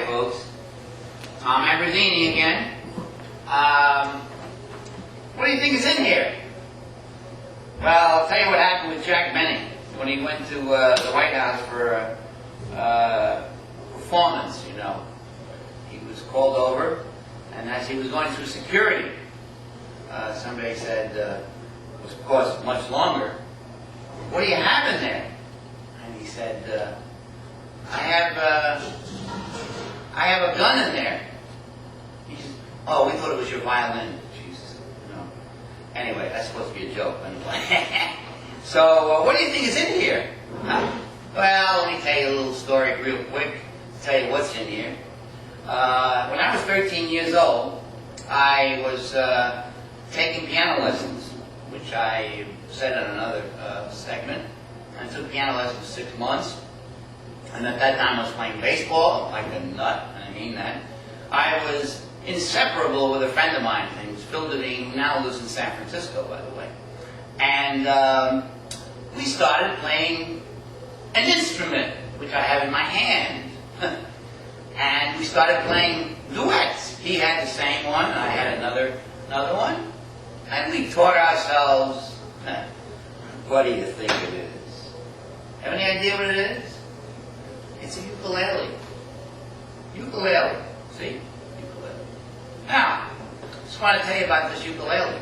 folks. Tom Abruzzini again. What do you think is in here? Well, I'll tell you what happened with Jack Benny when he went to the White House for a performance, you know. He was called over, and as he was going through security, somebody said, it was of course much longer, "What do you have in there?" And he said, I have a gun in there." He said, "Oh, we thought it was your violin." Jesus, no. Anyway, that's supposed to be a joke. Anyway. So, what do you think is in here? Well, let me tell you a little story real quick to tell you what's in here. When I was 13 years old, I was taking piano lessons, which I said in another segment. I took piano lessons for 6 months. And at that time I was playing baseball like a nut, and I mean that. I was inseparable with a friend of mine named Phil Devine, who now lives in San Francisco, by the way. And we started playing an instrument, which I have in my hand. And we started playing duets. He had the same one, and I had another one. And we taught ourselves, what do you think it is? Have any idea what it is? It's a ukulele. Ukulele. See? Ukulele. Now, I just want to tell you about this ukulele.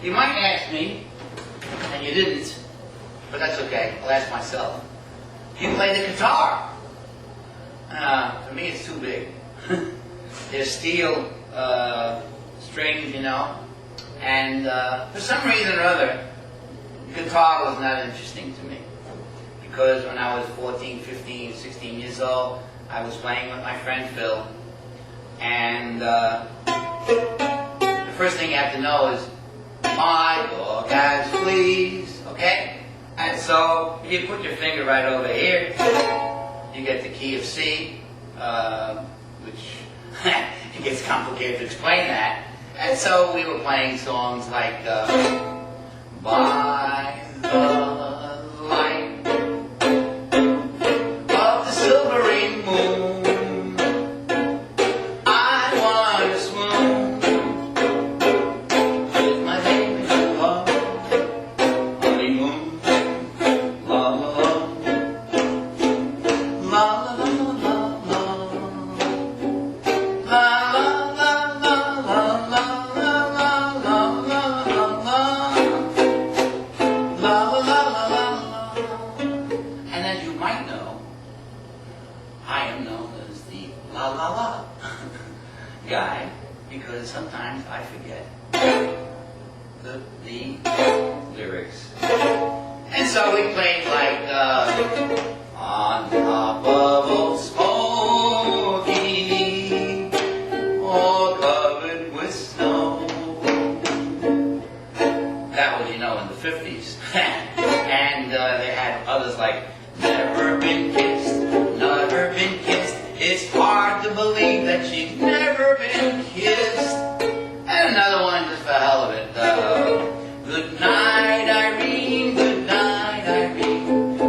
You might ask me, and you didn't, but that's okay. I'll ask myself. Do you play the guitar? For me, it's too big. There's steel strings, you know, and for some reason or other, guitar was not interesting to me. Because when I was 14, 15, 16 years old, I was playing with my friend Phil, and the first thing you have to know is, my dog has fleas, okay? And so, if you put your finger right over here, you get the key of C, which it gets complicated to explain that. And so we were playing songs like, by the light of the silvery moon, I want to swoon with my baby love, honeymoon, la la la, la la la la la, la la la la la guy, because sometimes I forget the lyrics. And so we played like, on top of Old Smoky, all covered with snow. That was, you know, in the 50s. And they had others like, never been kissed, never been kissed. It's hard to believe that she's never been kissed. And another one just for hell of it. Good night, Irene. Good night, Irene.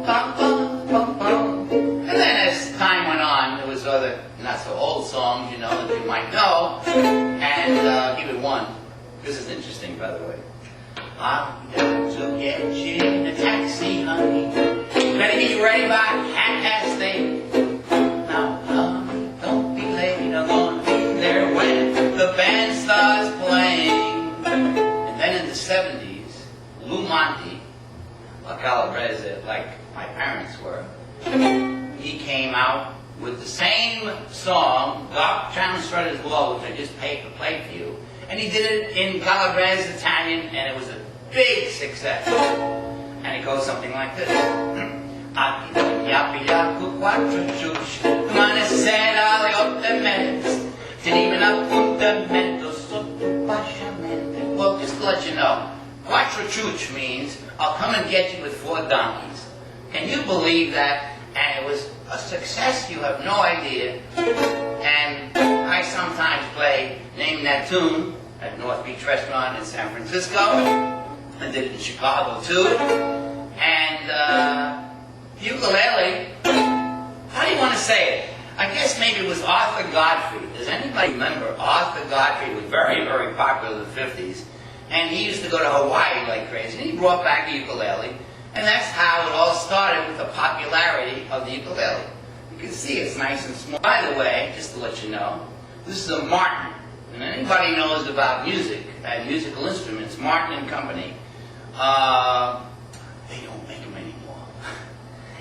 Bum, bum, bum, bum. And then as time went on, there was other not so old songs, you know, that you might know. And give it one. This is interesting, by the way. I'm going to get you in a taxi, honey. Better be ready by 8:30. The band starts playing, and then in the 70s, Lou Monte, a Calabrese like my parents were, he came out with the same song, Dark Channel Strutter's Law, which I just played for you, and he did it in Calabrese Italian, and it was a big success. And it goes something like this. Teneva l'appuntamento sotto pasciamente. Well, just to let you know, quattro ciucci means I'll come and get you with 4 donkeys. Can you believe that? And it was a success you have no idea. And I sometimes play Name That Tune at North Beach Restaurant in San Francisco. I did it in Chicago too. And ukulele, how do you want to say it? I guess maybe it was Arthur Godfrey. Does anybody remember Arthur Godfrey? Was very, very popular in the 50s. And he used to go to Hawaii like crazy. And he brought back a ukulele. And that's how it all started with the popularity of the ukulele. You can see it's nice and small. By the way, just to let you know, this is a Martin. And anybody knows about music and musical instruments, Martin and Company, they don't make them anymore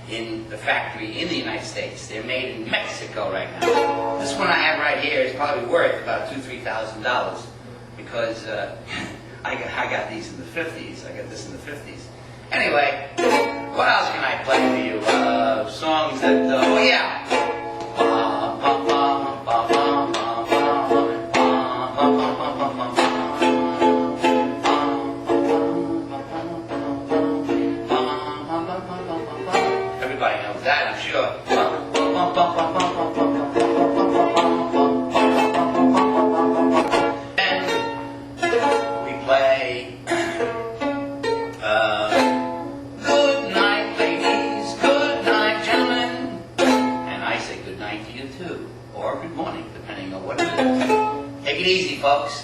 in the factory in the United States. They're made in Mexico right now. This one I have right here is probably worth about $2,000, $3,000 because I got these in the 50s. I got this in the 50s. Anyway, what else can I play for you? Songs that, oh yeah. Everybody knows that, I'm sure. And we play good night, ladies, good night, gentlemen. And I say good night to you too, or good morning, depending on what it is. Take it easy, folks.